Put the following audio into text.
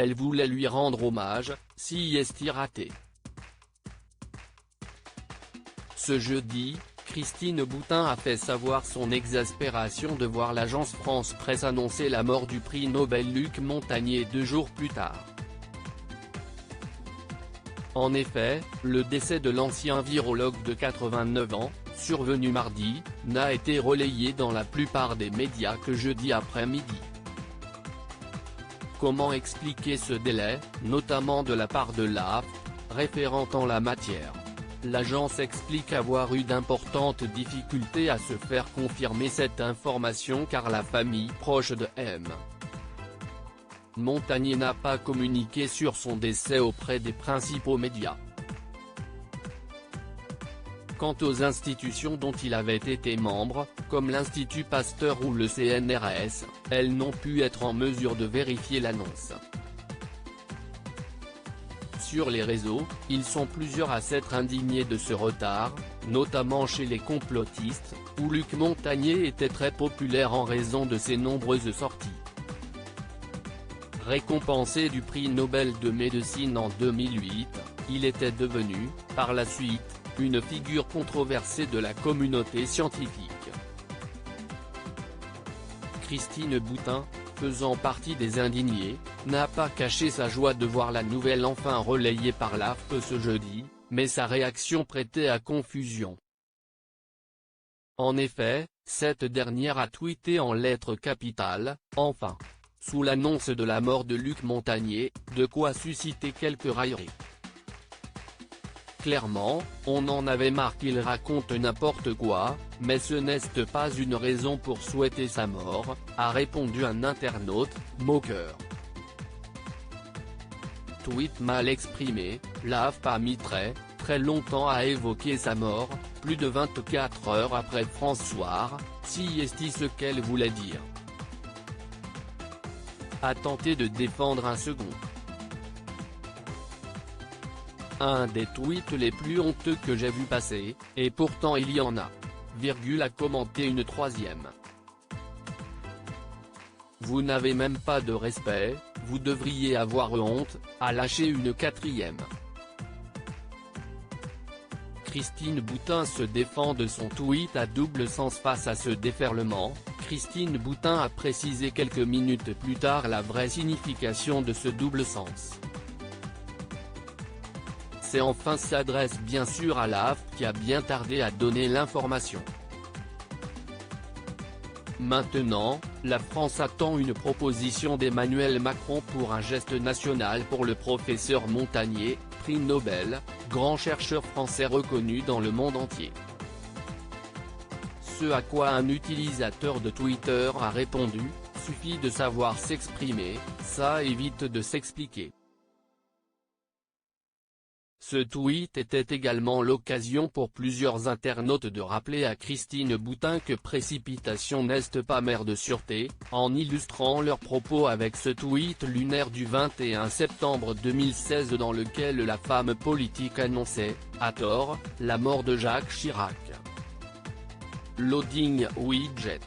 Elle voulait lui rendre hommage, si est raté. Ce jeudi, Christine Boutin a fait savoir son exaspération de voir l'agence France Presse annoncer la mort du prix Nobel Luc Montagnier 2 jours plus tard. En effet, le décès de l'ancien virologue de 89 ans, survenu mardi, n'a été relayé dans la plupart des médias que jeudi après-midi. Comment expliquer ce délai, notamment de la part de l'AFP, référente en la matière? L'agence explique avoir eu d'importantes difficultés à se faire confirmer cette information car la famille proche de M. Montagnier n'a pas communiqué sur son décès auprès des principaux médias. Quant aux institutions dont il avait été membre, comme l'Institut Pasteur ou le CNRS, elles n'ont pu être en mesure de vérifier l'annonce. Sur les réseaux, ils sont plusieurs à s'être indignés de ce retard, notamment chez les complotistes, où Luc Montagnier était très populaire en raison de ses nombreuses sorties. Récompensé du prix Nobel de médecine en 2008, il était devenu, par la suite, une figure controversée de la communauté scientifique. Christine Boutin, faisant partie des indignés, n'a pas caché sa joie de voir la nouvelle enfin relayée par l'AFP ce jeudi, mais sa réaction prêtait à confusion. En effet, cette dernière a tweeté en lettres capitales, « Enfin !» sous l'annonce de la mort de Luc Montagnier, de quoi susciter quelques railleries. Clairement, on en avait marre qu'il raconte n'importe quoi, mais ce n'est pas une raison pour souhaiter sa mort, a répondu un internaute, moqueur. Tweet mal exprimé, l'AFP a mis très longtemps à évoquer sa mort, plus de 24 heures après France Soir, si est ce qu'elle voulait dire. A tenté de défendre un second. Un des tweets les plus honteux que j'ai vu passer, et pourtant il y en a. A commenté une troisième. Vous n'avez même pas de respect, vous devriez avoir honte, a lâché une quatrième. Christine Boutin se défend de son tweet à double sens face à ce déferlement. Christine Boutin a précisé quelques minutes plus tard la vraie signification de ce double sens. C'est enfin s'adresse bien sûr à l'AFP qui a bien tardé à donner l'information. Maintenant, la France attend une proposition d'Emmanuel Macron pour un geste national pour le professeur Montagnier, prix Nobel, grand chercheur français reconnu dans le monde entier. Ce à quoi un utilisateur de Twitter a répondu, suffit de savoir s'exprimer, ça évite de s'expliquer. Ce tweet était également l'occasion pour plusieurs internautes de rappeler à Christine Boutin que précipitation n'est pas mère de sûreté, en illustrant leurs propos avec ce tweet lunaire du 21 septembre 2016 dans lequel la femme politique annonçait, à tort, la mort de Jacques Chirac. Loading widget.